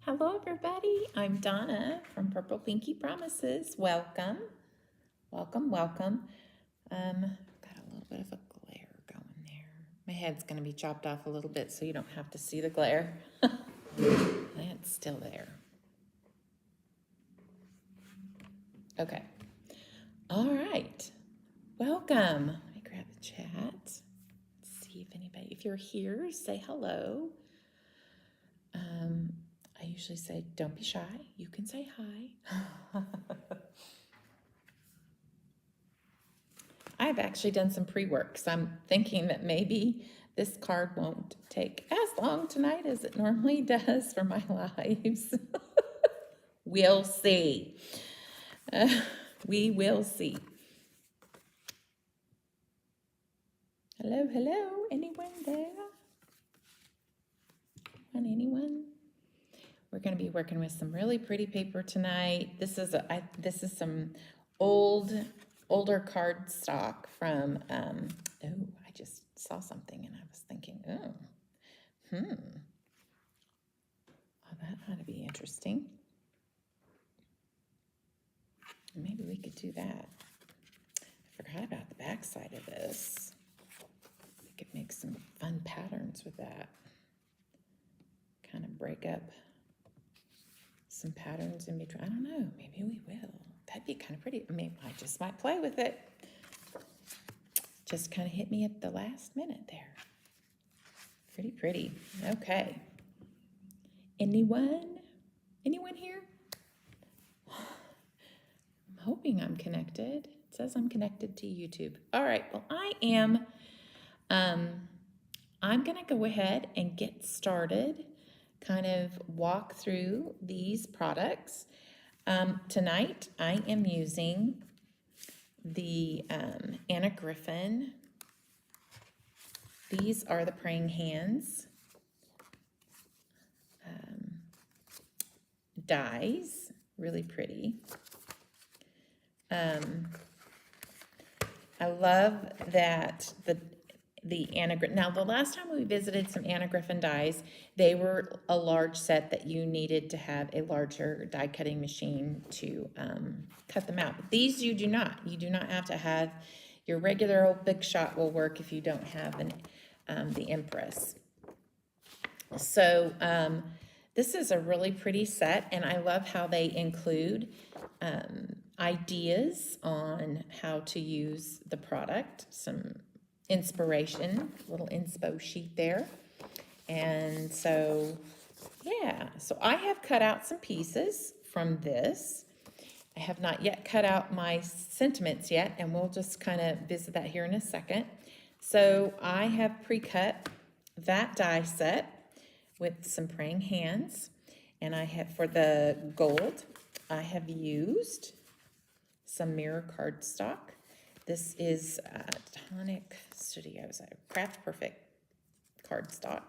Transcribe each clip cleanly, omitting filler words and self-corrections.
Hello everybody, I'm Donna from Purple Pinky Promises. Welcome, welcome, welcome. Got a little bit of a glare going there. My head's gonna be chopped off a little bit so you don't have to see the glare. It's still there. Okay, all right, welcome. Let me grab the chat. Let's see if anybody, if you're here, say hello. I usually say, don't be shy. You can say hi. I've actually done some pre-work, so I'm thinking that maybe this card won't take as long tonight as it normally does for my lives. We'll see. We will see. Hello, hello. Anyone there? Anyone? We're going to be working with some really pretty paper tonight. This is some older cardstock from oh, I just saw something and I was thinking, oh, that ought to be interesting. Maybe we could do that. I forgot about the back side of this. We could make some fun patterns with that. Kind of break up some patterns in between. I don't know, maybe we will. That'd be kind of pretty. I mean, I just might play with it. Just kind of hit me at the last minute there. Pretty pretty. Okay. Anyone here? I'm hoping I'm connected. It says I'm connected to YouTube. All right, well, I am. I'm gonna go ahead and get started, kind of walk through these products. Tonight, I am using the Anna Griffin. These are the praying hands dies, really pretty. I love that the Anna Griffin. Now, the last time we visited some Anna Griffin dies, they were a large set that you needed to have a larger die cutting machine to cut them out. But these you do not. You do not have to have. Your regular old Big Shot will work if you don't have the Empress. So this is a really pretty set, and I love how they include ideas on how to use the product, some inspiration, little inspo sheet there. And so, yeah, so I have cut out some pieces from this. I have not yet cut out my sentiments yet, and we'll just kind of visit that here in a second. So I have pre-cut that die set with some praying hands, and I have, for the gold, I have used some mirror cardstock. This is Tonic Studios Craft Perfect cardstock.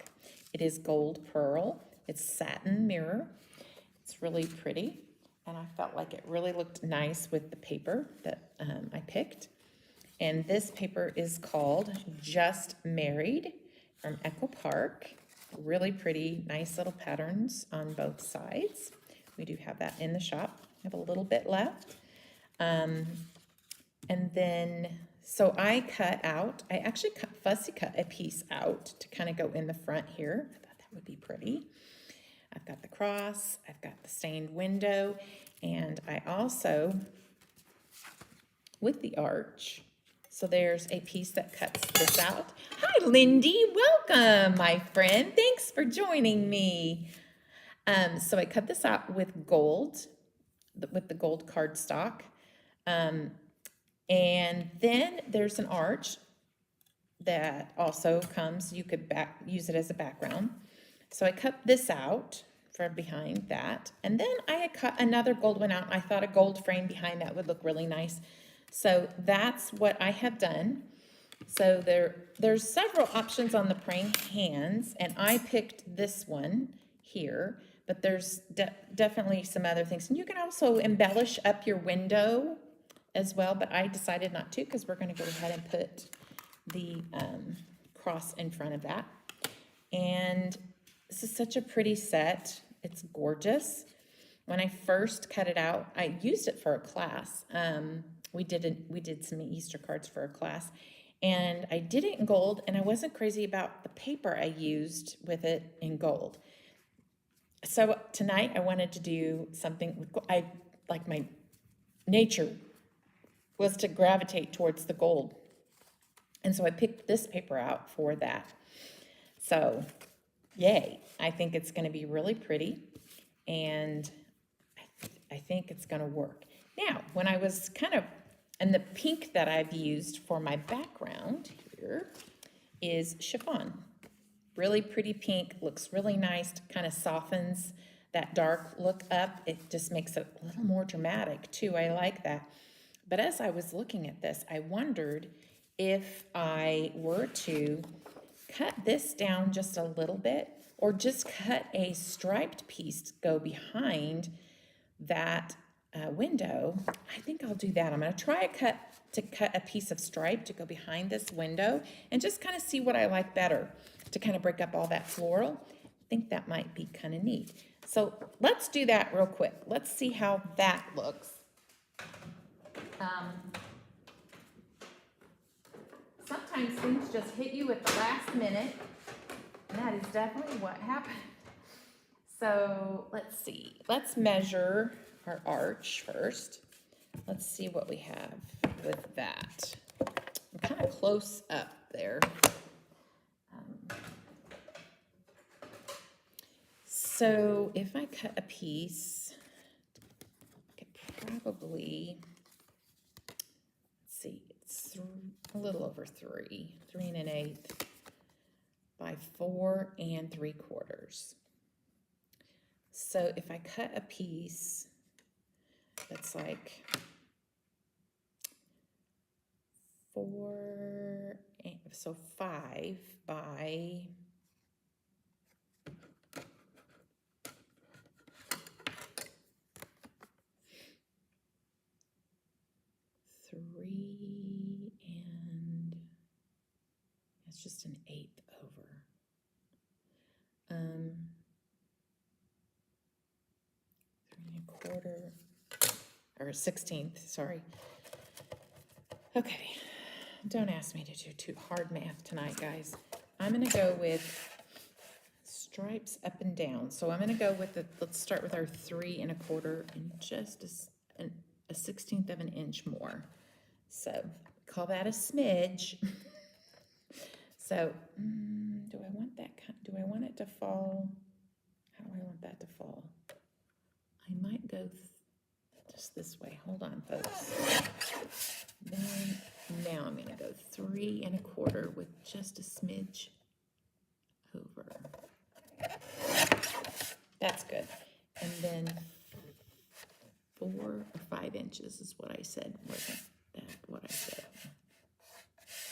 It is gold pearl. It's satin mirror. It's really pretty, and I felt like it really looked nice with the paper that I picked. And this paper is called Just Married from Echo Park. Really pretty, nice little patterns on both sides. We do have that in the shop. I have a little bit left. And then, so I actually fussy cut a piece out to kind of go in the front here. I thought that would be pretty. I've got the cross, I've got the stained window, and I also, with the arch, so there's a piece that cuts this out. Hi, Lindy, welcome, my friend. Thanks for joining me. So I cut this out with gold, with the gold cardstock. And then there's an arch that also comes, you could use it as a background. So I cut this out for behind that. And then I had cut another gold one out. I thought a gold frame behind that would look really nice. So that's what I have done. So there's several options on the praying hands, and I picked this one here, but there's definitely some other things. And you can also embellish up your window as well, but I decided not to because we're going to go ahead and put the cross in front of that. And this is such a pretty set. It's gorgeous. When I first cut it out, I used it for a class. We did some Easter cards for a class, and I did it in gold, and I wasn't crazy about the paper I used with it in gold. So tonight I wanted to do something with gold. Like my nature was to gravitate towards the gold. And so I picked this paper out for that. So yay, I think it's going to be really pretty, and I think it's going to work. Now, when I was and the pink that I've used for my background here is chiffon. Really pretty pink, looks really nice, kind of softens that dark look up. It just makes it a little more dramatic too. I like that. But as I was looking at this, I wondered if I were to cut this down just a little bit, or just cut a striped piece to go behind that window. I think I'll do that. I'm going to try to cut a piece of stripe to go behind this window and just kind of see what I like better to kind of break up all that floral. I think that might be kind of neat. So let's do that real quick. Let's see how that looks. Sometimes things just hit you at the last minute, and that is definitely what happened. So let's see. Let's measure our arch first. Let's see what we have with that. I'm kind of close up there. So if I cut a piece, I could probably, let's see, it's a little over 3 1/8 by 4 3/4. So if I cut a piece that's like 5 by 3, and it's just an 1/8 over. 3 1/4, or 1/16, sorry. Okay, don't ask me to do too hard math tonight, guys. I'm gonna go with stripes up and down. So I'm gonna go with let's start with our 3 1/4 and just a 1/16 of an inch more. So call that a smidge. So do I want that? Do I want it to fall? How do I want that to fall? I might go just this way. Hold on, folks. Then now I'm gonna go 3 1/4 with just a smidge over. That's good. And then 4 or 5 inches is what I said. Wasn't that what I said?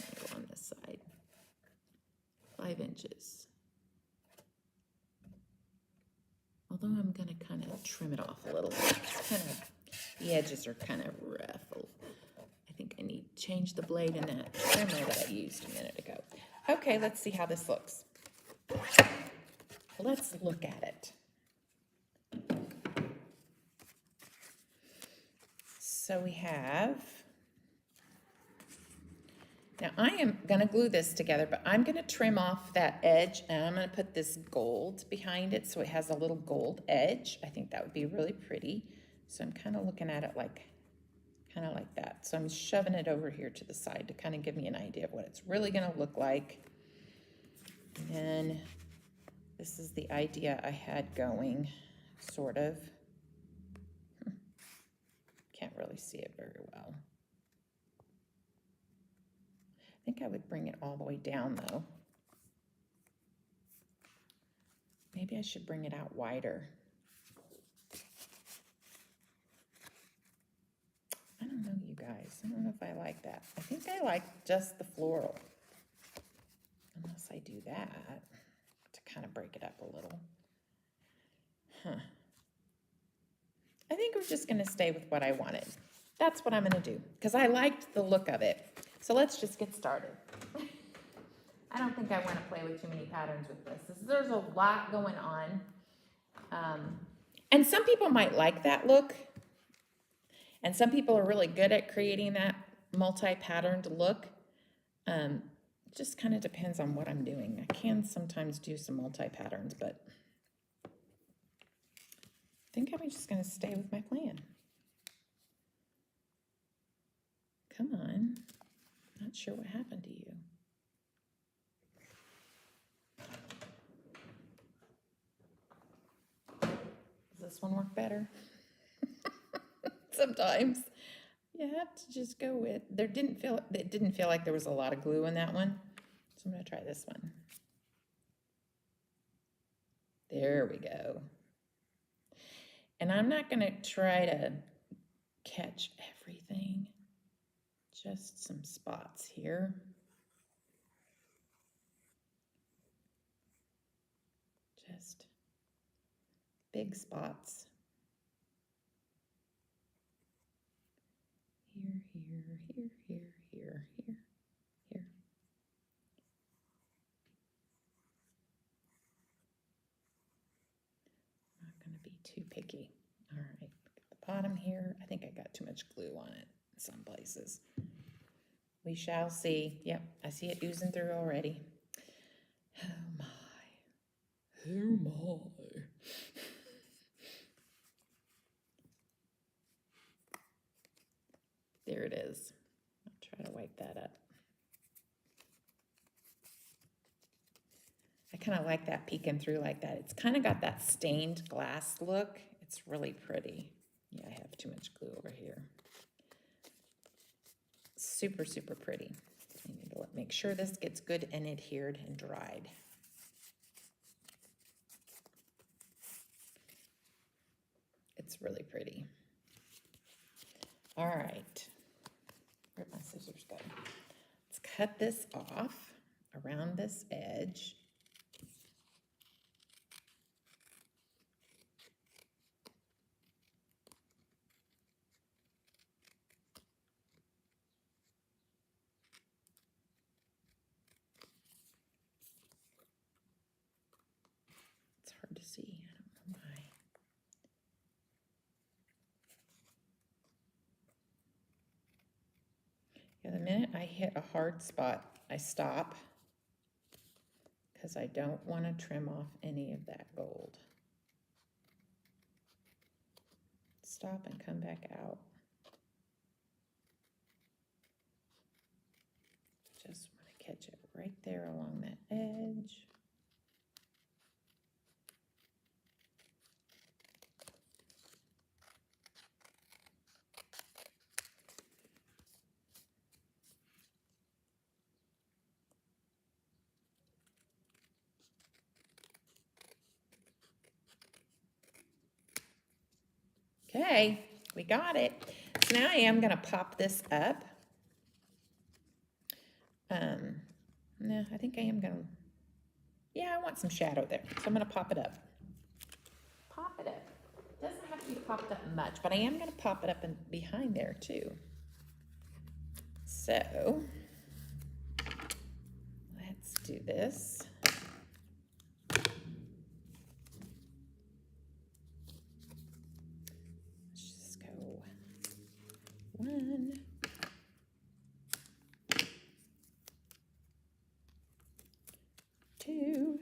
I'll go on this side. 5 inches. Although I'm going to kind of trim it off a little bit. It's kind of, the edges are kind of rough. I think I need to change the blade in that trimmer that I used a minute ago. Okay, let's see how this looks. Let's look at it. So we have, now I am going to glue this together, but I'm going to trim off that edge, and I'm going to put this gold behind it so it has a little gold edge. I think that would be really pretty. So I'm kind of looking at it like, kind of like that. So I'm shoving it over here to the side to kind of give me an idea of what it's really going to look like. And then this is the idea I had going, sort of. Can't really see it very well. I think I would bring it all the way down though. Maybe I should bring it out wider. I don't know, you guys. I don't know if I like that. I think I like just the floral. Unless I do that to kind of break it up a little. I think we're just going to stay with what I wanted. That's what I'm going to do because I liked the look of it. So let's just get started. I don't think I want to play with too many patterns with this. There's a lot going on. And some people might like that look. And some people are really good at creating that multi-patterned look. Just kind of depends on what I'm doing. I can sometimes do some multi-patterns, but I think I'm just going to stay with my plan. Come on. Not sure what happened to you. Does this one work better? Sometimes you have to just go with, it didn't feel like there was a lot of glue in that one. So I'm going to try this one. There we go. And I'm not going to try to catch everything. Just some spots here. Just big spots. Here, here, here, here, here. Not going to be too picky. All right, at the bottom here, I think I got too much glue on it in some places. We shall see. Yep, I see it oozing through already. Oh my. Oh my. There it is. I'll try to wipe that up. I kind of like that peeking through like that. It's kind of got that stained glass look. It's really pretty. Yeah, I have too much glue over here. Super, super pretty. I need to make sure this gets good and adhered and dried. It's really pretty. All right. Where'd my scissors go? Let's cut this off around this edge. It's hard to see. I don't know why. Yeah, the minute I hit a hard spot, I stop because I don't want to trim off any of that gold. Stop and come back out. Just want to catch it right there along that edge. Okay, we got it. So now I am going to pop this up. No, I think I am going to, yeah, I want some shadow there. So I'm going to pop it up. Pop it up. Doesn't have to be popped up much, but I am going to pop it up and behind there too. So let's do this. Let's just go 1, 2,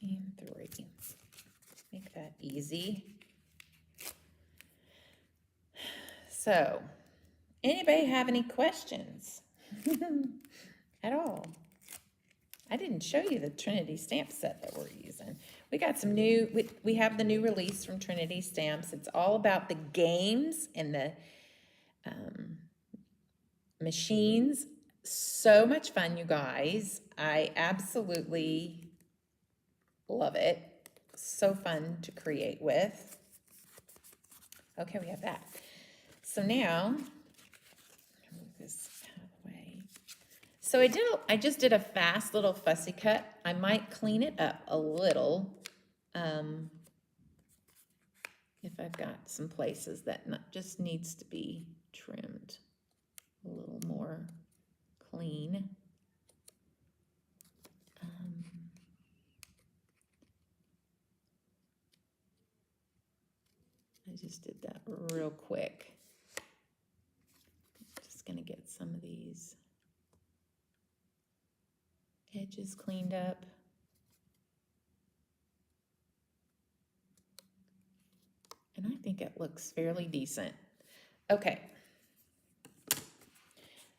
and 3. Make that easy. So, anybody have any questions at all? I didn't show you the Trinity stamp set that we're using. We got some new, we have the new release from Trinity Stamps. It's all about the games and the machines. So much fun, you guys. I absolutely love it. So fun to create with. Okay, we have that. So now, move this out of the way. So I just did a fast little fussy cut. I might clean it up a little if I've got some places that just needs to be trimmed a little more clean. I just did that real quick. Just gonna get some of these edges cleaned up. And I think it looks fairly decent. Okay.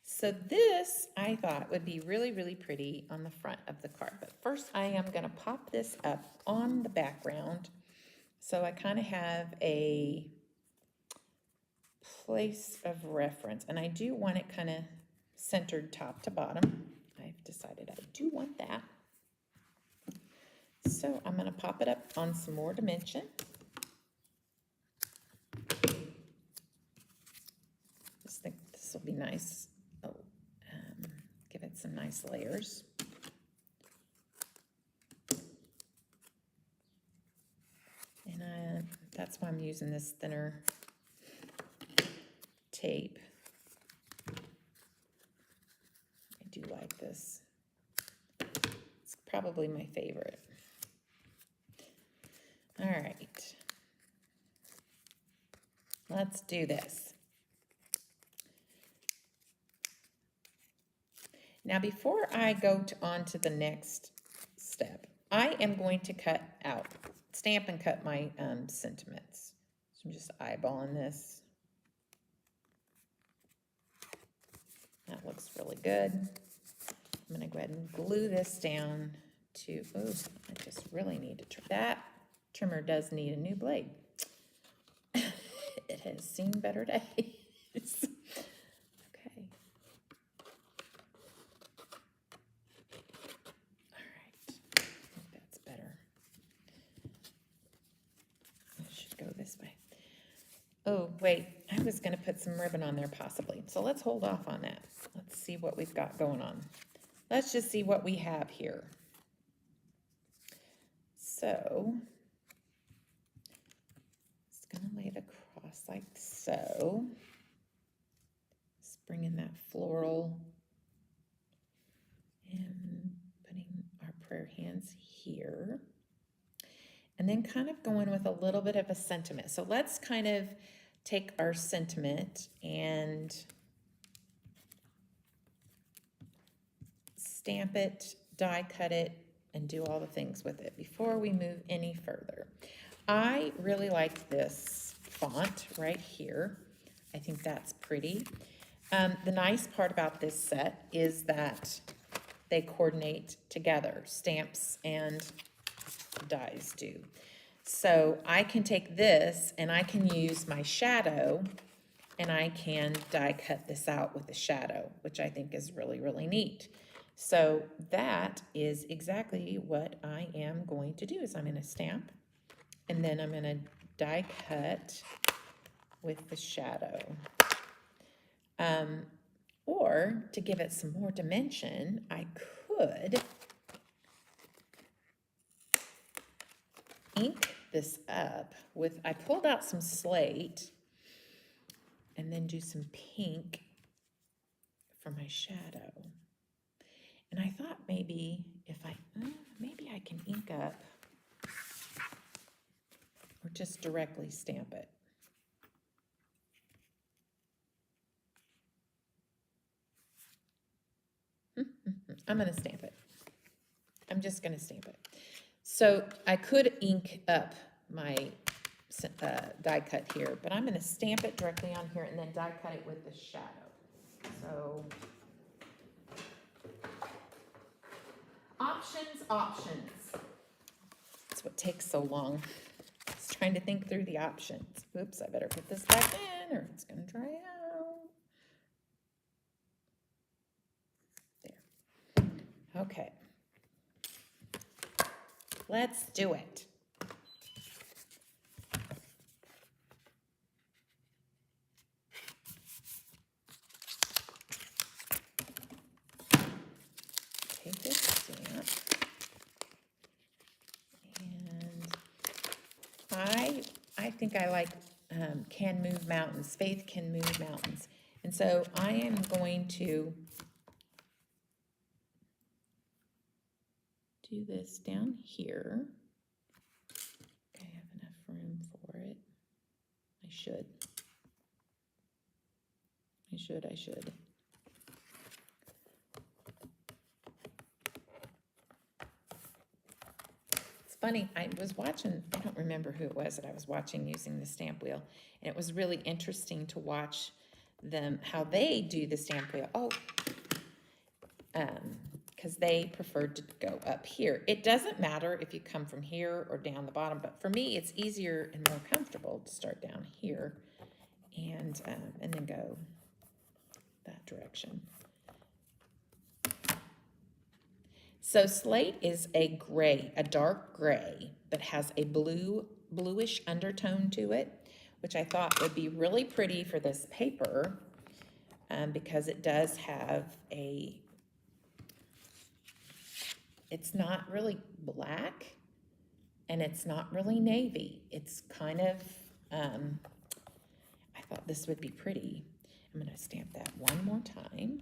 So this, I thought, would be really, really pretty on the front of the card. But first, I am going to pop this up on the background. So I kind of have a place of reference. And I do want it kind of centered top to bottom. I've decided I do want that. So I'm going to pop it up on some more dimension. Just think this will be nice. Give it some nice layers. And that's why I'm using this thinner tape. I do like this. It's probably my favorite. All right. Let's do this. Now, before I go on to the next step, I am going to stamp and cut my sentiments. So I'm just eyeballing this. That looks really good. I'm going to go ahead and glue this down to, oh, I just really need to trim. That trimmer does need a new blade. It has seen better days. This way. Oh, wait, I was going to put some ribbon on there possibly. So let's hold off on that. Let's see what we've got going on. Let's just see what we have here. So, just going to lay it across like so. Just bringing that floral and putting our prayer hands here. And then kind of going with a little bit of a sentiment. So let's kind of take our sentiment and stamp it, die cut it, and do all the things with it before we move any further. I really like this font right here. I think that's pretty. The nice part about this set is that they coordinate together, stamps and dies do. So I can take this and I can use my shadow and I can die cut this out with the shadow, which I think is really, really neat. So that is exactly what I am going to do is I'm going to stamp and then I'm going to die cut with the shadow. Or to give it some more dimension, I could ink this up with, I pulled out some slate and then do some pink for my shadow. And I thought maybe if maybe I can ink up or just directly stamp it. I'm going to stamp it. I'm just going to stamp it. So I could ink up my die cut here, but I'm going to stamp it directly on here and then die cut it with the shadow. So options. That's what takes so long. Just trying to think through the options. Oops, I better put this back in or it's going to dry out. There. Okay. Let's do it. Take this stamp. And I think I like Can Move Mountains. Faith Can Move Mountains. And so I am going to do this down here. I have enough room for it. should. I should. It's funny, I was watching, I don't remember who it was that I was watching using the stamp wheel, and it was really interesting to watch them, how they do the stamp wheel. Oh, because they preferred to go up here. It doesn't matter if you come from here or down the bottom, but for me, it's easier and more comfortable to start down here and then go that direction. So slate is a gray, a dark gray, but has a bluish undertone to it, which I thought would be really pretty for this paper, because it does have it's not really black and it's not really navy. It's kind of, I thought this would be pretty. I'm going to stamp that one more time.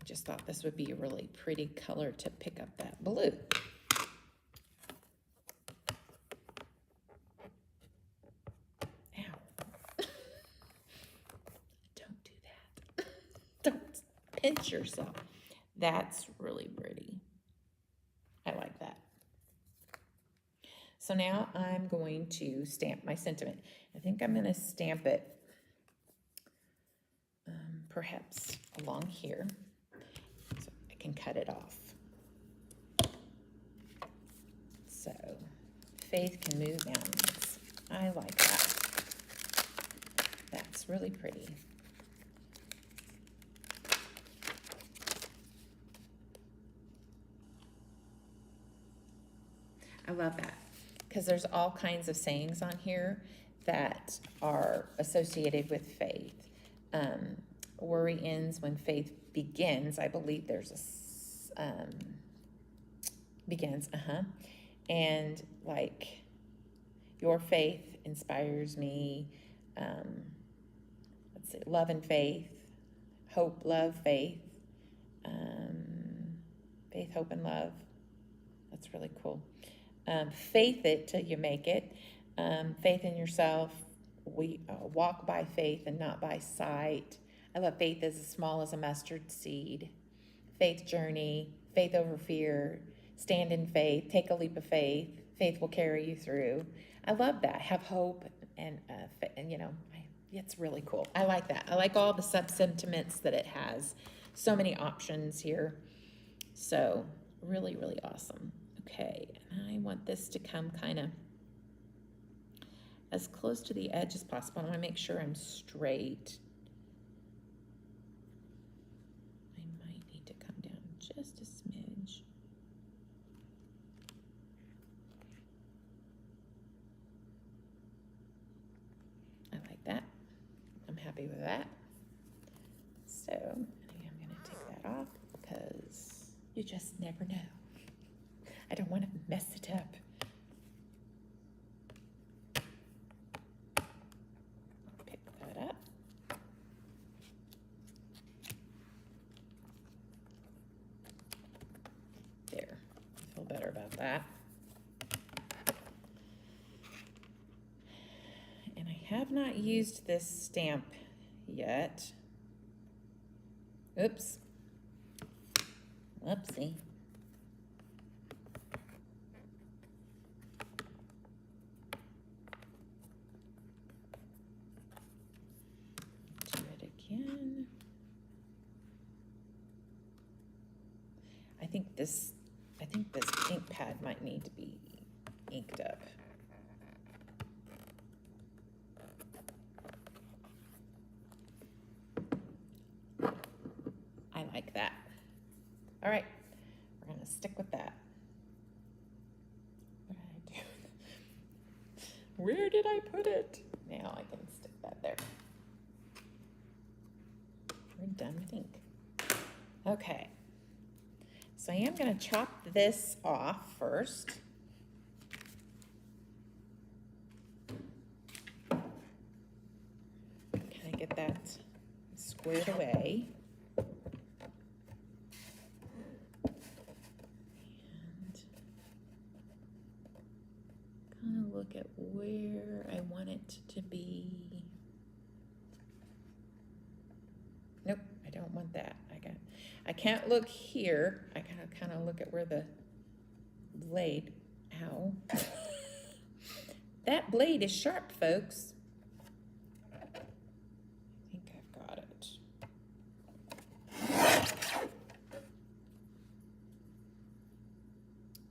I just thought this would be a really pretty color to pick up that blue. Ow. Don't do that. Don't pinch yourself. That's really pretty. I like that. So now I'm going to stamp my sentiment. I think I'm going to stamp it perhaps along here so I can cut it off. So Faith can move mountains. I like that. That's really pretty. I love that because there's all kinds of sayings on here that are associated with faith. Worry ends when faith begins. I believe there's a begins, and like your faith inspires me. Let's see, love and faith, hope, love, faith, faith, hope, and love. That's really cool. Faith it till you make it. Faith in yourself. We walk by faith and not by sight. I love faith as small as a mustard seed. Faith journey. Faith over fear. Stand in faith. Take a leap of faith. Faith will carry you through. I love that. Have hope and you know, it's really cool. I like that. I like all the sub-sentiments that it has. So many options here. So really, really awesome. Okay, I want this to come kind of as close to the edge as possible. I want to make sure I'm straight. I might need to come down just a smidge. I like that. I'm happy with that. So I'm going to take that off because you just never know. I don't want to mess it up. Pick that up. There. I feel better about that. And I have not used this stamp yet. Oops. Whoopsie. I think this ink pad might need to be inked up. I like that. All right, we're gonna stick with that. What did I do? Where did I put it? Now I can stick that there. We're done with ink. Okay. So I am going to chop this off first. Can I get that squared away? And kind of look at where I want it to be. Nope, I don't want that. I can't look here. I gotta kind of look at where the blade, ow. That blade is sharp, folks. I think I've got it.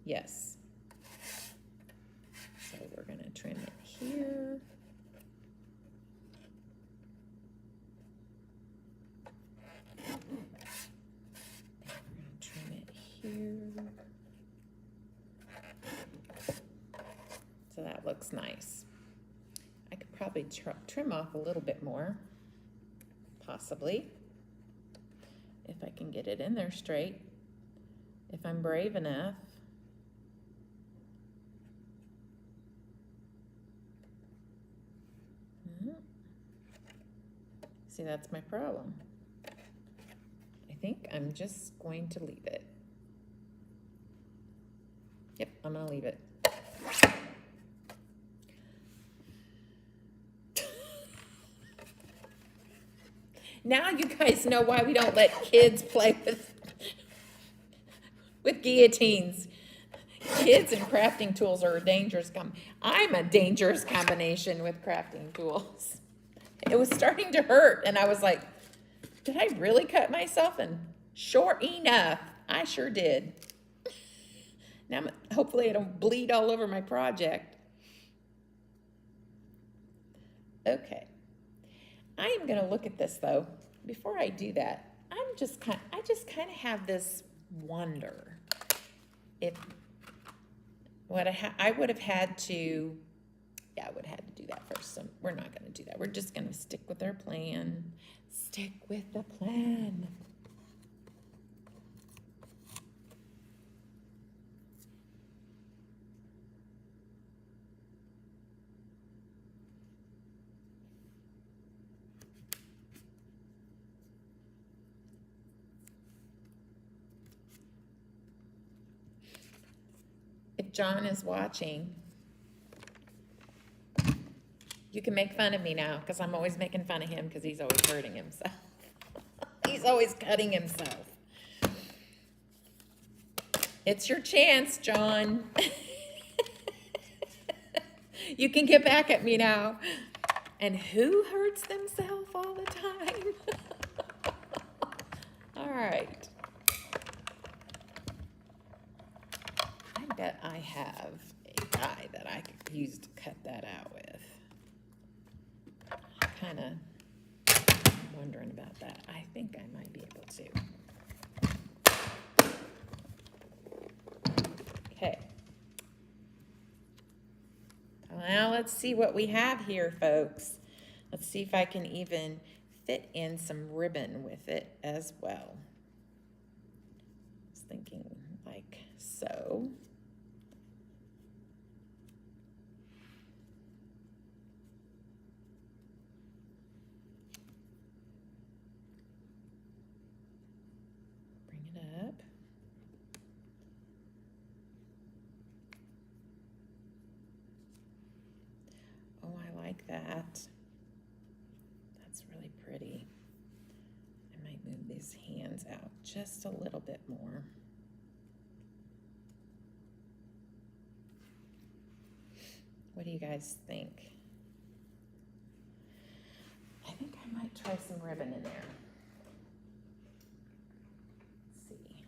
Yes. So we're gonna trim it here. Here. So that looks nice. I could probably trim off a little bit more, possibly, if I can get it in there straight, if I'm brave enough. See, that's my problem. I think I'm just going to leave it. Yep, I'm gonna leave it. Now you guys know why we don't let kids play with guillotines. Kids and crafting tools are a dangerous I'm a dangerous combination with crafting tools. It was starting to hurt, and I was like, did I really cut myself? And sure enough, I sure did. Now, hopefully I don't bleed all over my project. Okay. I am going to look at this, though. Before I do that, I just kind of have this wonder if what I would have had to, yeah, I would have had to do that first. So we're not going to do that. We're just going to stick with our plan. Stick with the plan. If John is watching, you can make fun of me now, because I'm always making fun of him because he's always hurting himself. He's always cutting himself. It's your chance, John. You can get back at me now. And who hurts themselves all the time? All right. I bet I have a die that I could use to cut that out with. Kind of wondering about that. I think I might be able to. Okay. Now let's see what we have here, folks. Let's see if I can even fit in some ribbon with it as well. I was thinking like so. Like that. That's really pretty. I might move these hands out just a little bit more. What do you guys think? I think I might try some ribbon in there. Let's see.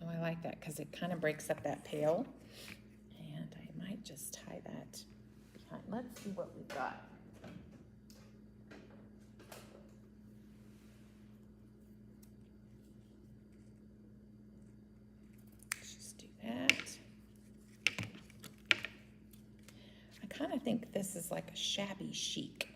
Oh, I like that because it kind of breaks up that pail. And I might just tie that behind. Let's see what we've got. Let's just do that. I kind of think this is like a shabby chic.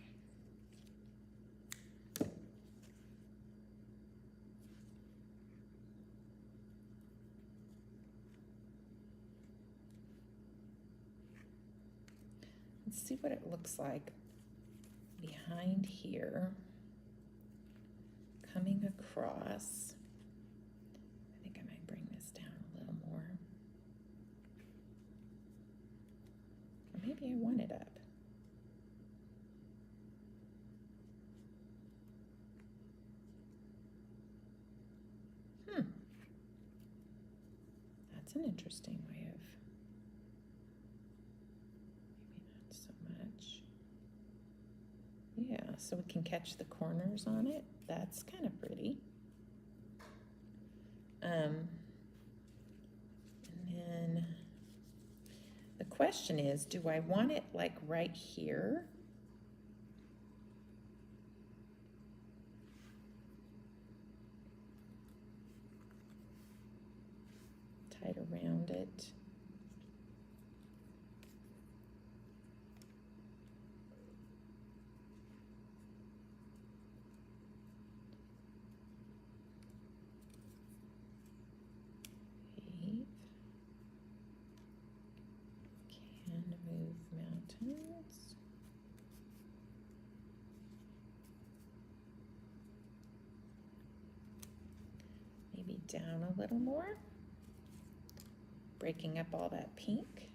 Let's see what it looks like behind here, coming across. I think I might bring this down a little more. That's an interesting way of, maybe not so much. Yeah, so we can catch the corners on it. That's kind of pretty. And then the question is, do I want it like right here? Tight around it. Can move mountains. Maybe down a little more. Breaking up all that pink,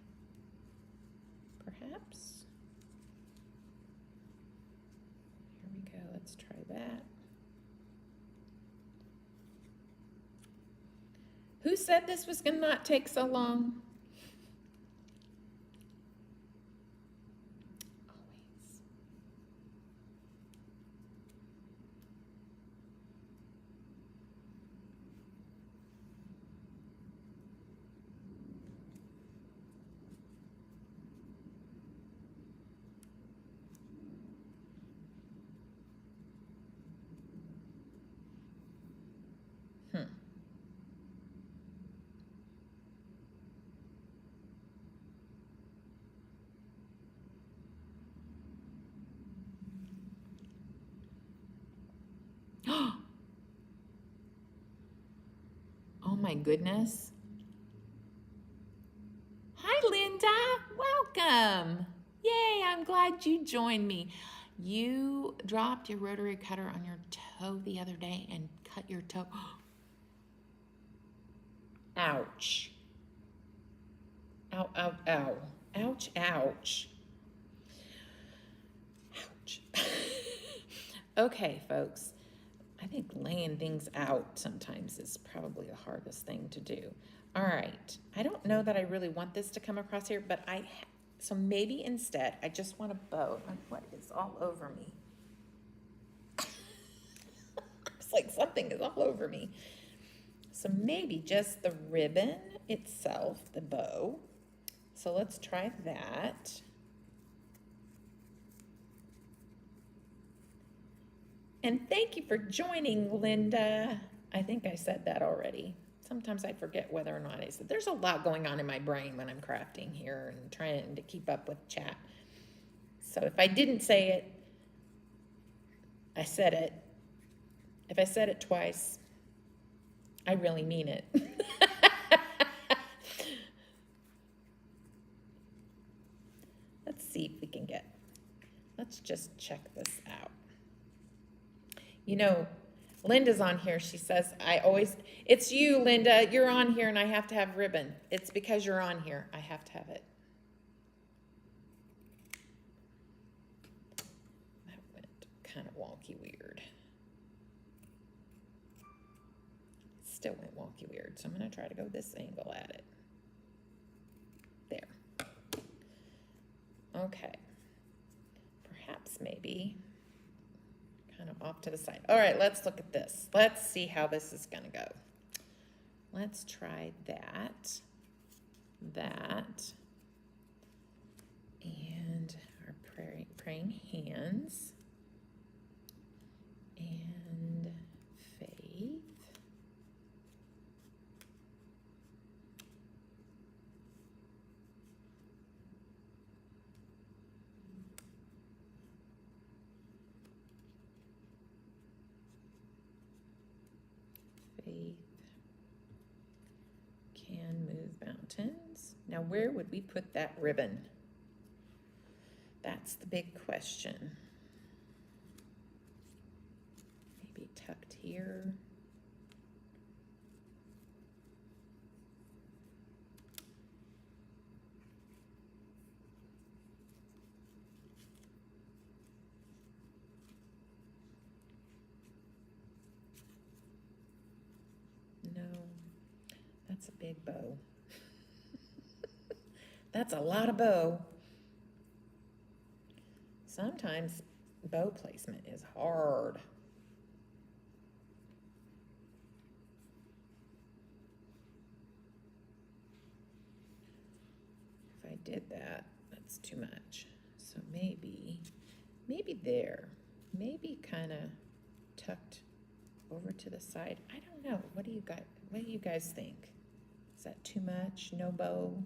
perhaps. Here we go, let's try that. Who said this was gonna not take so long? Always. Oh my goodness. Hi, Linda. Welcome. Yay, I'm glad you joined me. You dropped your rotary cutter on your toe the other day and cut your toe. Ouch. Ow, ow, ow. Ouch, ouch. Ouch. Okay, folks. I think laying things out sometimes is probably the hardest thing to do. All right. I don't know that I really want this to come across here, but so maybe instead I just want a bow. What is all over me? It's like something is all over me. So maybe just the ribbon itself, the bow. So let's try that. And thank you for joining, Linda. I think I said that already. Sometimes I forget whether or not I said. There's a lot going on in my brain when I'm crafting here and trying to keep up with chat. So if I didn't say it, I said it. If I said it twice, I really mean it. Let's see if we can let's just check this out. You know, Linda's on here. She says, it's you, Linda. You're on here and I have to have ribbon. It's because you're on here. I have to have it. That went kind of wonky weird. Still went wonky weird. So I'm going to try to go this angle at it. There. Okay. Perhaps maybe kind of off to the side. All right, let's look at this. Let's see how this is going to go. Let's try that, and our praying hands, and faith. Can move mountains. Now, where would we put that ribbon? That's the big question. Maybe tucked here. No, that's a big bow. That's a lot of bow. Sometimes bow placement is hard. If I did that, that's too much. So maybe there, maybe kind of tucked over to the side. I don't know. What do you guys think? Is that too much? No bow?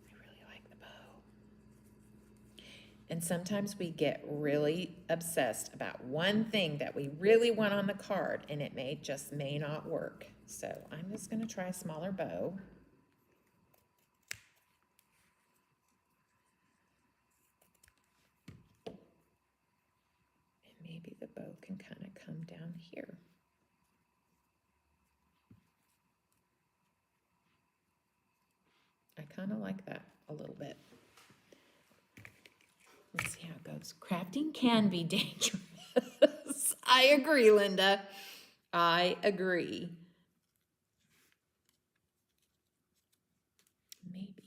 I really like the bow. And sometimes we get really obsessed about one thing that we really want on the card, and it may not work. So I'm just going to try a smaller bow. And maybe the bow can kind of come down here. I kind of like that a little bit. Let's see how it goes. Crafting can be dangerous. I agree, Linda. I agree. Maybe.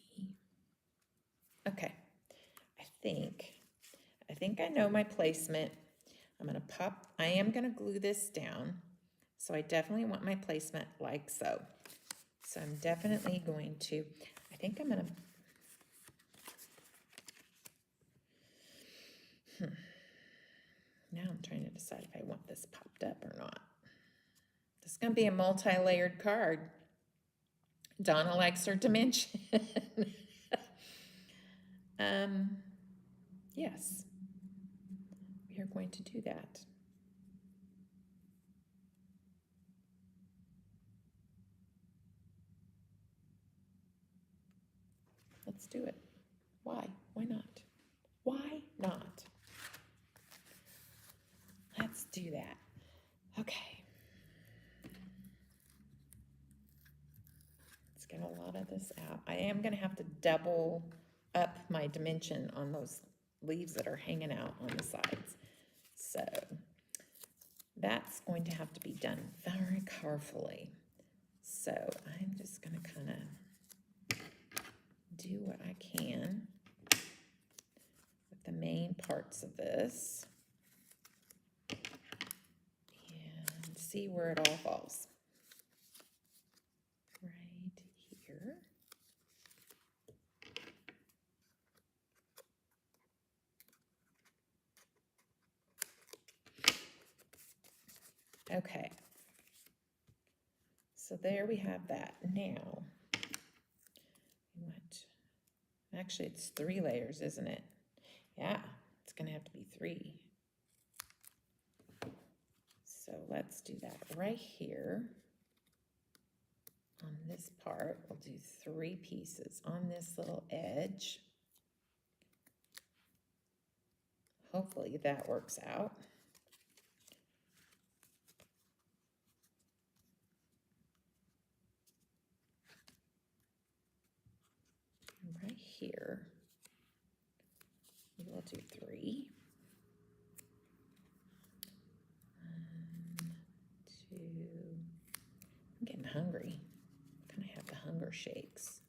Okay. I think I know my placement. I am gonna glue this down. So I definitely want my placement like so. So I'm definitely going to, I think I'm gonna, now I'm trying to decide if I want this popped up or not. This is gonna be a multi-layered card. Donna likes her dimension. Yes, we are going to do that. Let's do it. Why? Why not? Why not? Let's do that. Okay. Let's get a lot of this out. I am going to have to double up my dimension on those leaves that are hanging out on the sides. So that's going to have to be done very carefully. So I'm just going to kind of do what I can with the main parts of this and see where it all falls. Right here. Okay. So there we have that. Now, actually it's 3 layers, isn't it? Yeah, it's gonna have to be 3. So let's do that right here. On this part, we'll do 3 pieces on this little edge. Hopefully that works out. And right here, we will do 3. 1, 2. I'm getting hungry. Kind of have the hunger shakes.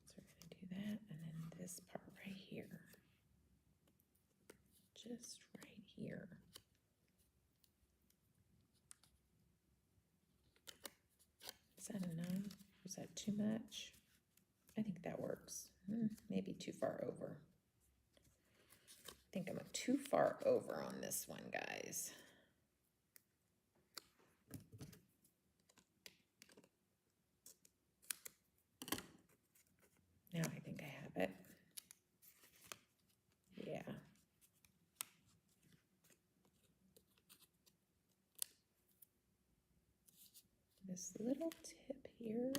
So we're going to do that, and then this part right here. Just right here. Is that enough? Is that too much? I think that works. Maybe too far over. I think I'm too far over on this one, guys. Now I think I have it. Yeah. This little tip here.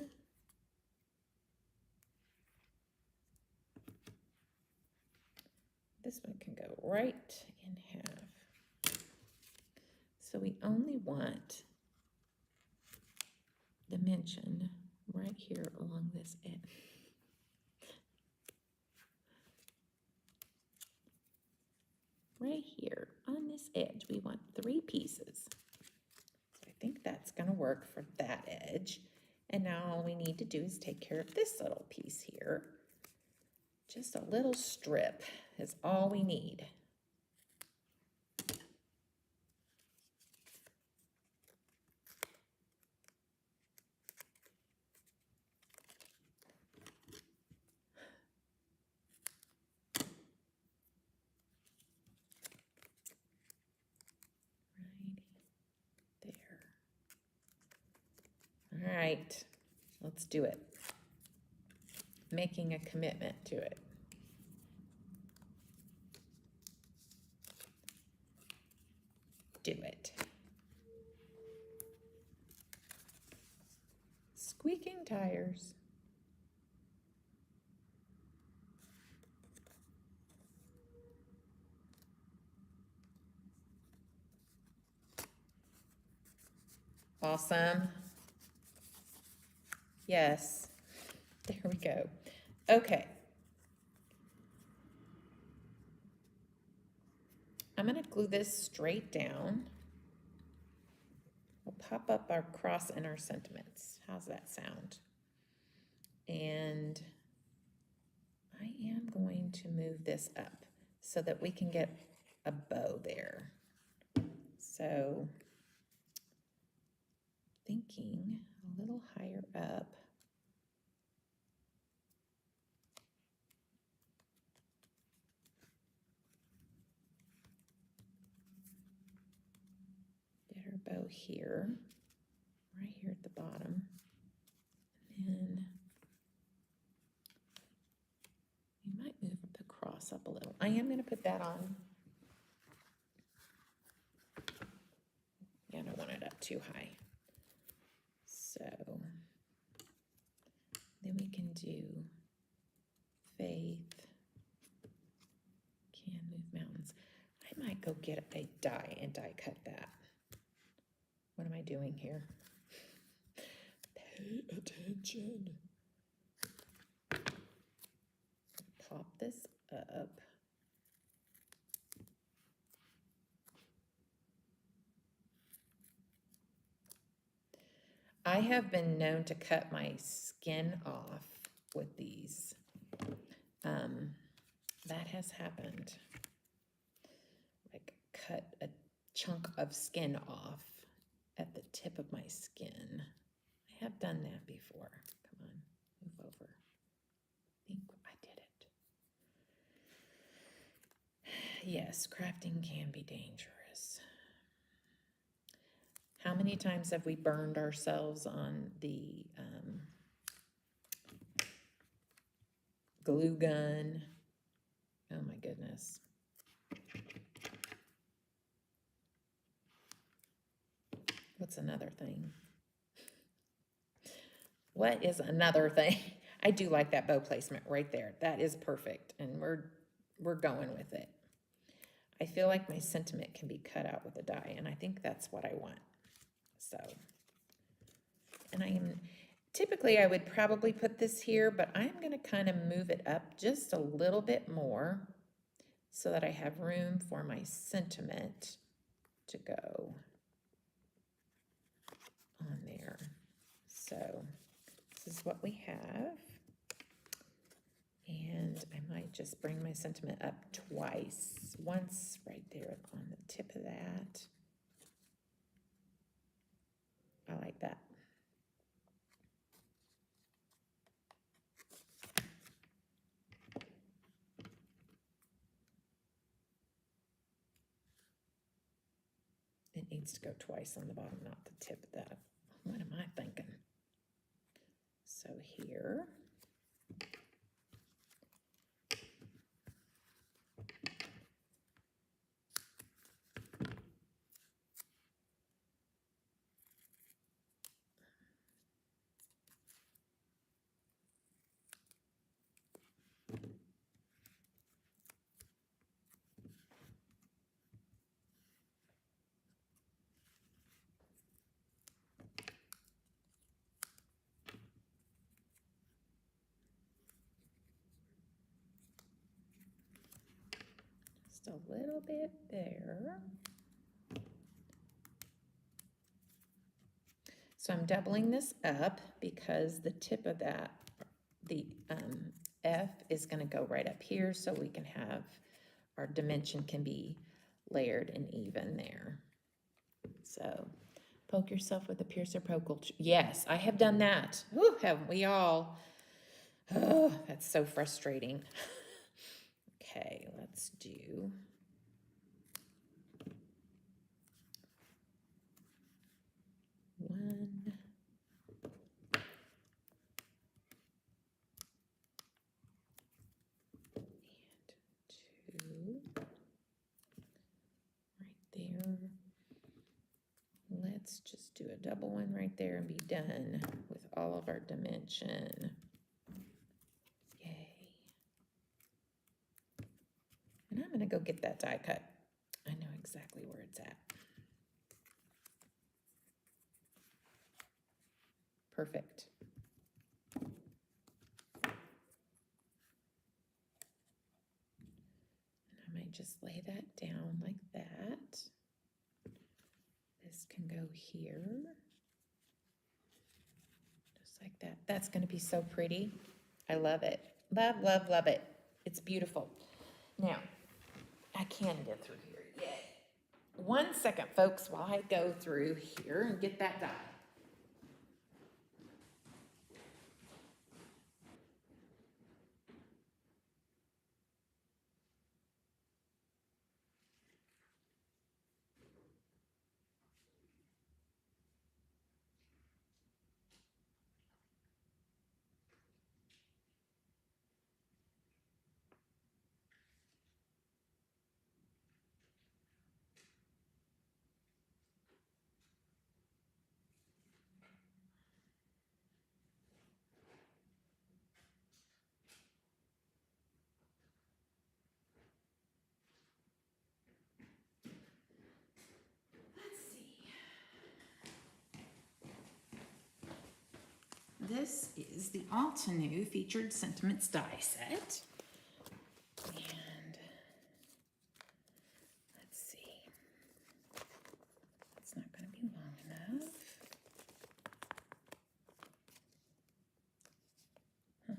This one can go right in half. So we only want dimension right here along this edge. Right here on this edge, we want 3 pieces. So I think that's going to work for that edge. And now all we need to do is take care of this little piece here. Just a little strip is all we need. All right, let's do it. Making a commitment to it. Do it. Squeaking tires. Awesome. Yes, there we go. Okay. I'm going to glue this straight down. We'll pop up our cross and our sentiments. How's that sound? And I am going to move this up so that we can get a bow there. So, thinking a little higher up. Bow here, right here at the bottom, and then we might move the cross up a little. I am going to put that on. Yeah, I don't want it up too high. So then we can do Faith, Can Move Mountains. I might go get a die and die cut that. What am I doing here? Pay attention. Pop this up. I have been known to cut my skin off with these. That has happened. Like cut a chunk of skin off at the tip of my skin. I have done that before. Come on, move over. I think I did it. Yes, crafting can be dangerous. How many times have we burned ourselves on the glue gun? Oh my goodness. What's another thing? What is another thing? I do like that bow placement right there. That is perfect, and we're going with it. I feel like my sentiment can be cut out with a die, and I think that's what I want. So, and typically I would probably put this here, but I'm going to kind of move it up just a little bit more so that I have room for my sentiment to go on there. So this is what we have. And I might just bring my sentiment up twice. Once right there on the tip of that. I like that. It needs to go twice on the bottom, not the tip of that. What am I thinking? So here. Just a little bit there. So I'm doubling this up because the tip of that, the F is going to go right up here so we can have our dimension can be layered and even there. So poke yourself with a piercer poke. Yes, I have done that. Ooh, haven't we all? Oh, that's so frustrating. Okay, let's do one. And two. Right there. Let's just do a double one right there and be done with all of our dimension. Yay. And I'm gonna go get that die cut. I know exactly where it's at. Perfect. I might just lay that down like that. This can go here. Just like that. That's going to be so pretty. I love it. Love, love, love it. It's beautiful. Now, I can't get through here yet. 1 second, folks, while I go through here and get that die. This is the Altenew Featured Sentiments die set. And let's see. It's not going to be long enough. Huh.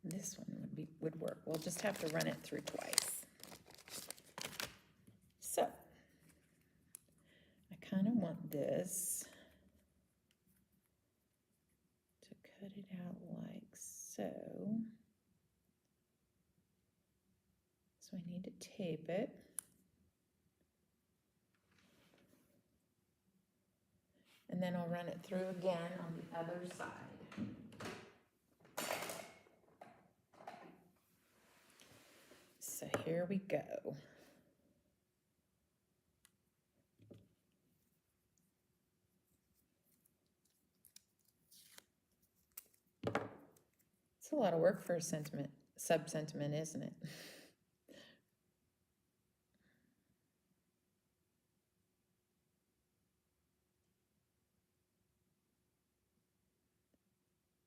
This one would work. We'll just have to run it through twice. So I kind of want this to cut it out like so. So I need to tape it. And then I'll run it through again on the other side. So here we go. It's a lot of work for a sub-sentiment, isn't it?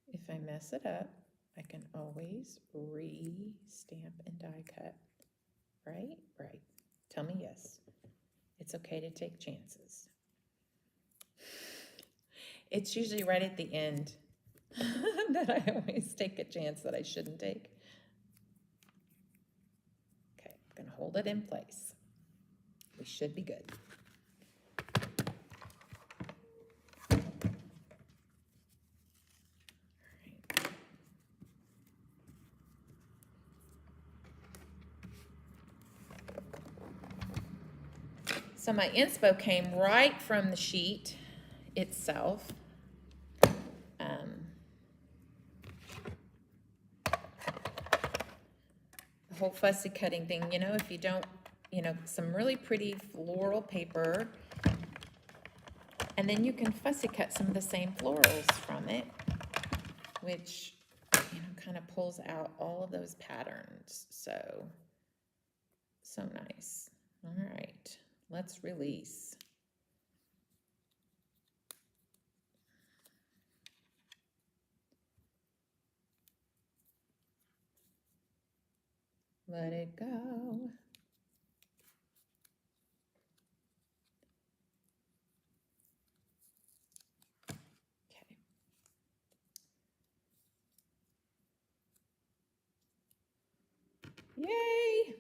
If I mess it up, I can always re-stamp and die cut. Right? Right. Tell me yes. It's okay to take chances. It's usually right at the end that I always take a chance that I shouldn't take. Okay, I'm going to hold it in place. We should be good. So my inspo came right from the sheet itself. The whole fussy cutting thing, you know, if you don't, you know, some really pretty floral paper, and then you can fussy cut some of the same florals from it, which, you know, kind of pulls out all of those patterns. So nice. All right. Let's release. Let it go. Okay. Yay!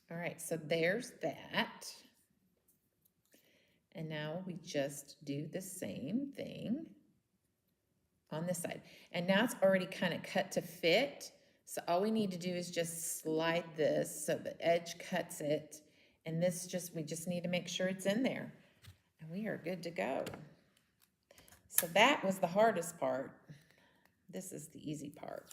All right, so there's that. And now we just do the same thing on this side. And now it's already kind of cut to fit. So all we need to do is just slide this so the edge cuts it. And this we just need to make sure it's in there. And we are good to go. So that was the hardest part. This is the easy part.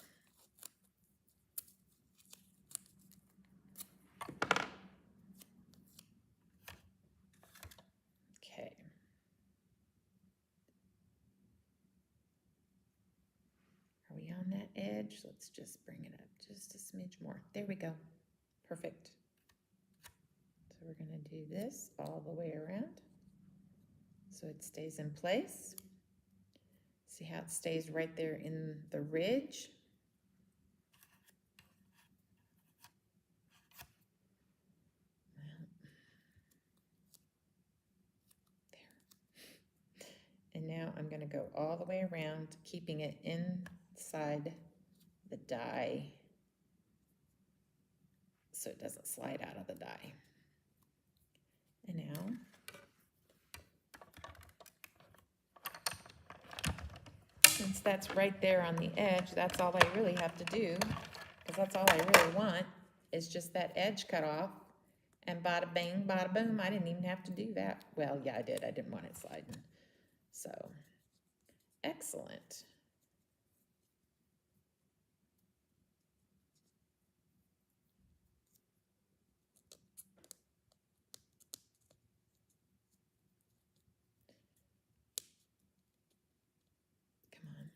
Okay. Are we on that edge? Let's just bring it up just a smidge more. There we go. Perfect. So we're going to do this all the way around so it stays in place. See how it stays right there in the ridge? And now I'm going to go all the way around, keeping it inside the die so it doesn't slide out of the die. And now since that's right there on the edge, that's all I really have to do, because that's all I really want is just that edge cut off, and bada bing, bada boom. I didn't even have to do that. Well, yeah, I did. I didn't want it sliding. So, excellent. Come on.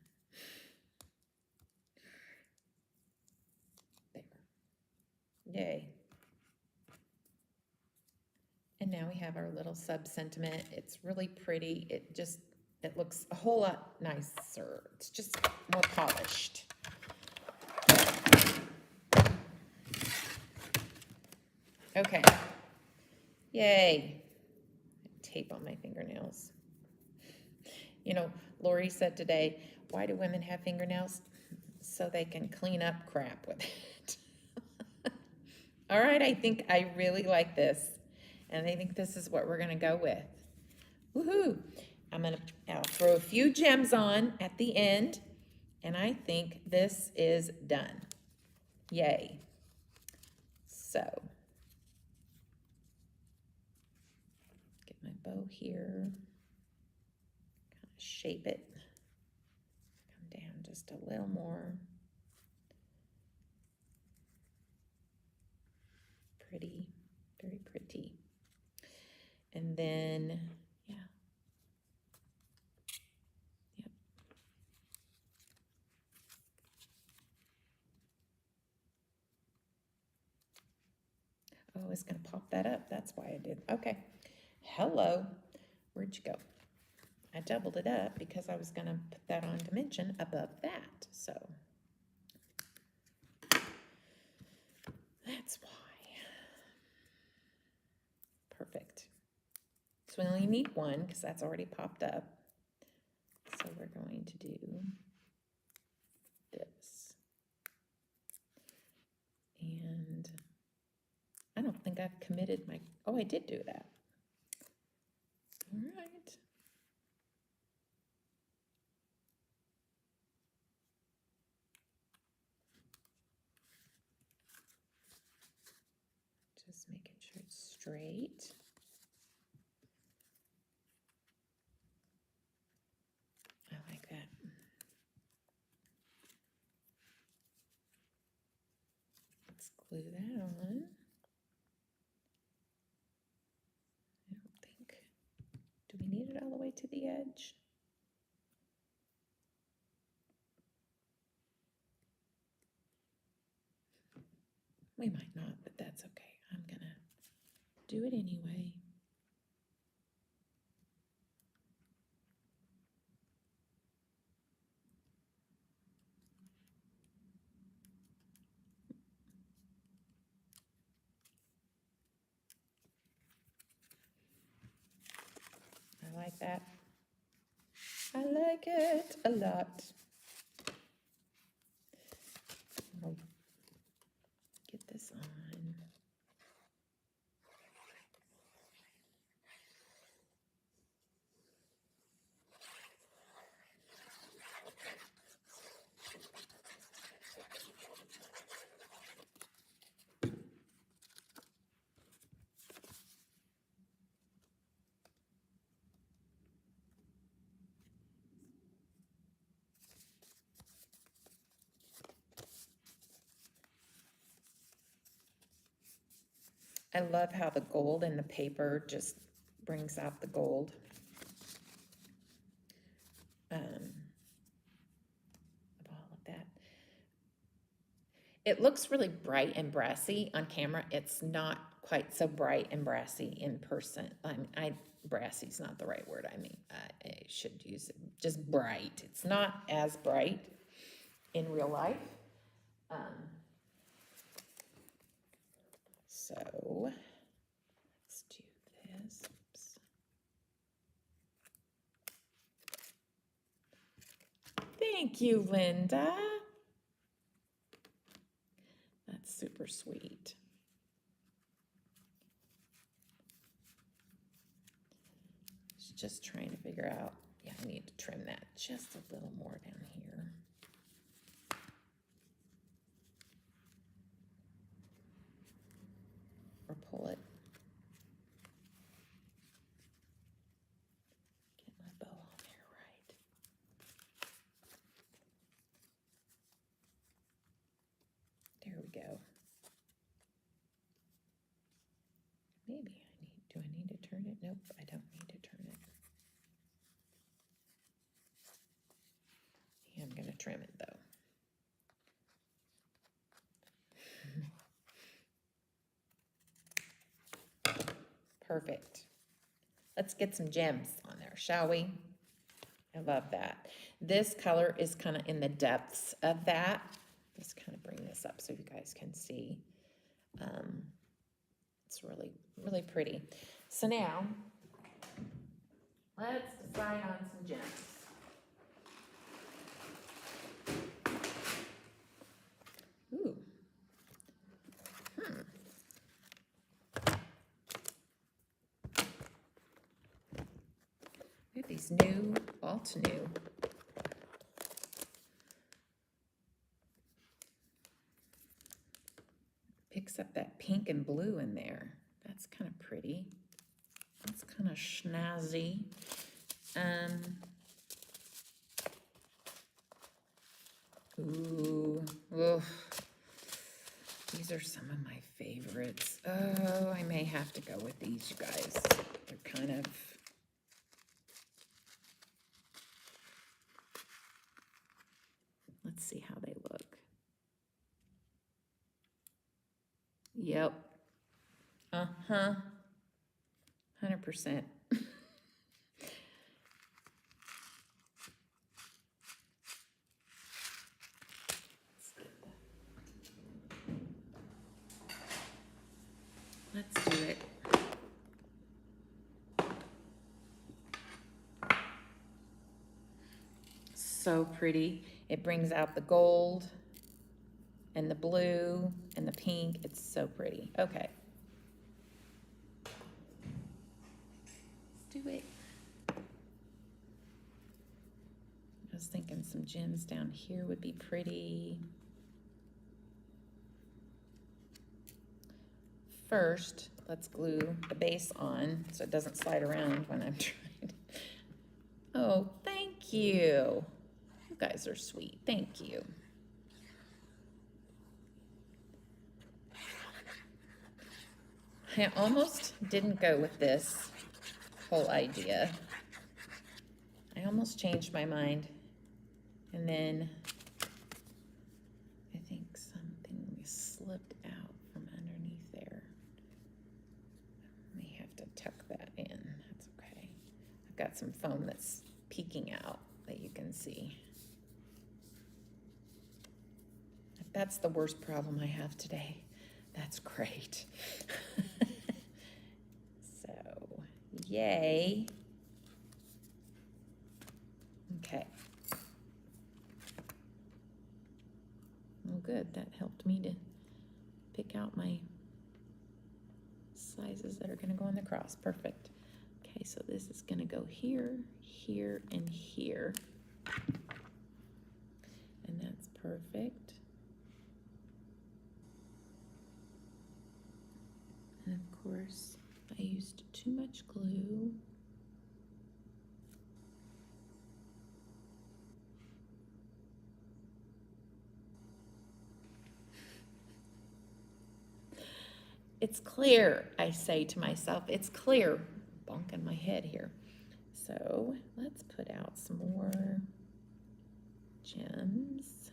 There. Yay. And now we have our little sub-sentiment. It's really pretty. It looks a whole lot nicer. It's just more polished. Okay. Yay. Tape on my fingernails. You know, Lori said today, why do women have fingernails? So they can clean up crap with it. All right, I think I really like this. And I think this is what we're going to go with. Woohoo! I'll throw a few gems on at the end, and I think this is done. Yay. So, get my bow here, kind of shape it, come down just a little more. Pretty, very pretty. And then, yeah. Yep. Oh, I was going to pop that up. That's why I did. Okay. Hello. Where'd you go? I doubled it up because I was going to put that on dimension above that. So that's why. Perfect. So we only need one because that's already popped up. So we're going to do this. And I don't think I've committed my, oh, I did do that. All right. Just making sure it's straight. I like that. Let's glue that on. I don't think, do we need it all the way to the edge? We might not, but that's okay. I'm gonna do it anyway. like that? I like it a lot. I'll get this on. I love how the gold in the paper just brings out the gold. Of all of that. It looks really bright and brassy on camera. It's not quite so bright and brassy in person. Brassy's not the right word. I should use it. Just bright. It's not as bright in real life. So let's do this. Oops. Thank you, Linda. That's super sweet. Just trying to figure out, yeah, I need to trim that just a little more down here. Or pull it. Get my bow on there right. There we go. Maybe do I need to turn it? Nope, I don't need to turn it. Yeah, I'm gonna trim it though. Perfect. Let's get some gems on there, shall we? I love that. This color is kind of in the depths of that. Just kind of bring this up so you guys can see. It's really, really pretty. So now, let's decide on some gems. Ooh. We have these new Altenew. Picks up that pink and blue in there. That's kind of pretty. That's kind of snazzy. Ooh. Oof. These are some of my favorites. Oh, I may have to go with these, you guys. They're kind of... Let's see how they look. Yep. 100%. Let's do it. So pretty. It brings out the gold and the blue and the pink. It's so pretty. Okay. Let's do it. I was thinking some gems down here would be pretty. First, let's glue the base on so it doesn't slide around when I'm trying. Oh, thank you. You guys are sweet. Thank you. I almost didn't go with this whole idea. I almost changed my mind. And then I think something slipped out from underneath there. May have to tuck that in. That's okay. I've got some foam that's peeking out that you can see. If that's the worst problem I have today, that's great. So, yay. pick out my sizes that are gonna go on the cross. Perfect. Okay, so this is gonna go here, here, and here. And that's perfect. And of course, I used too much glue. It's clear, I say to myself, it's clear. Bonking my head here. So let's put out some more gems.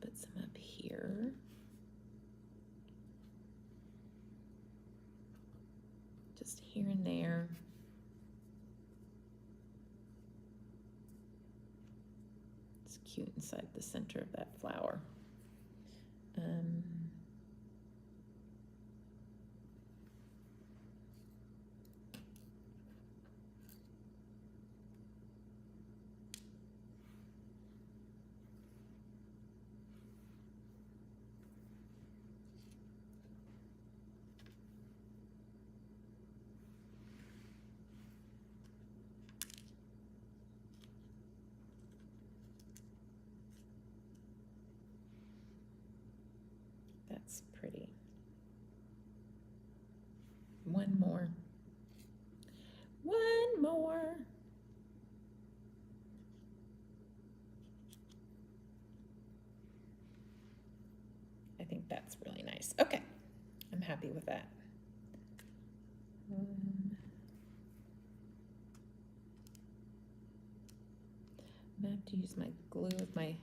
Put some up here. Just here and there. It's cute inside the center of that flower. That's pretty. One more. One more. I think that's really nice. Okay, I'm happy with that. I'm gonna have to use my glue with my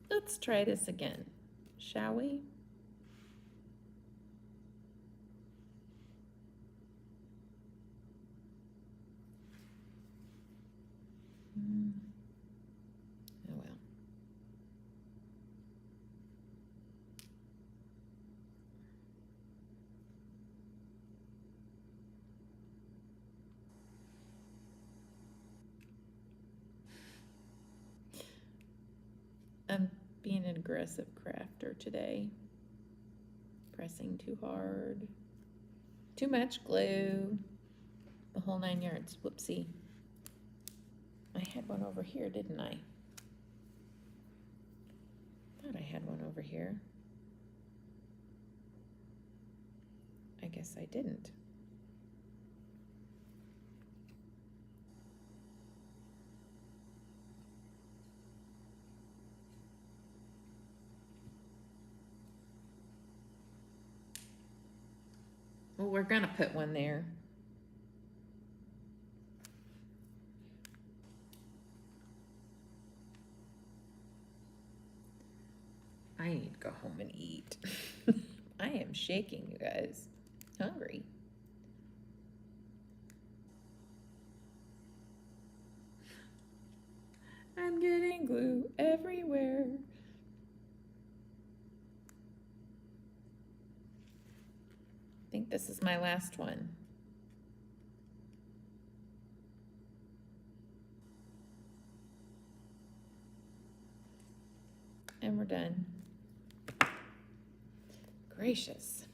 Let's try this again, shall we? Oh well. I'm being an aggressive crafter today. Pressing too hard. Too much glue. The whole 9 yards. Whoopsie. I had one over here, didn't I? Thought I had one over here. I guess I didn't. Well, we're gonna put one there. I need to go home and eat. I am shaking, you guys. Hungry. I'm getting glue everywhere. I think this is my last one. And we're done. Gracious.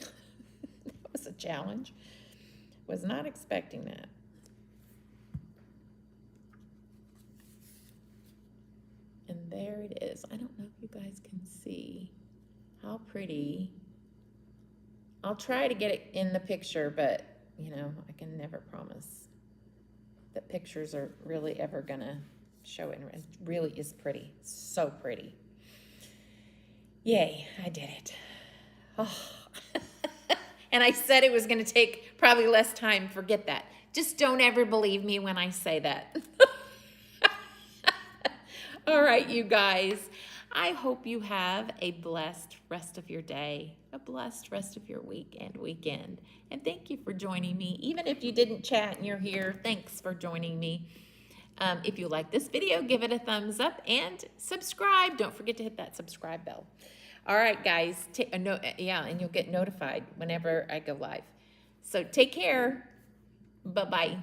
That was a challenge. Was not expecting that. And there it is. I don't know if you guys can see how pretty. I'll try to get it in the picture, but you know, I can never promise that pictures are really ever gonna show it. It really is pretty, so pretty. Yay, I did it. Oh. And I said it was gonna take probably less time. Forget that. Just don't ever believe me when I say that. All right, you guys. I hope you have a blessed rest of your day, a blessed rest of your week and weekend. And thank you for joining me. Even if you didn't chat and you're here, thanks for joining me. If you like this video, give it a thumbs up and subscribe. Don't forget to hit that subscribe bell. All right, guys. And you'll get notified whenever I go live. So take care. Bye-bye.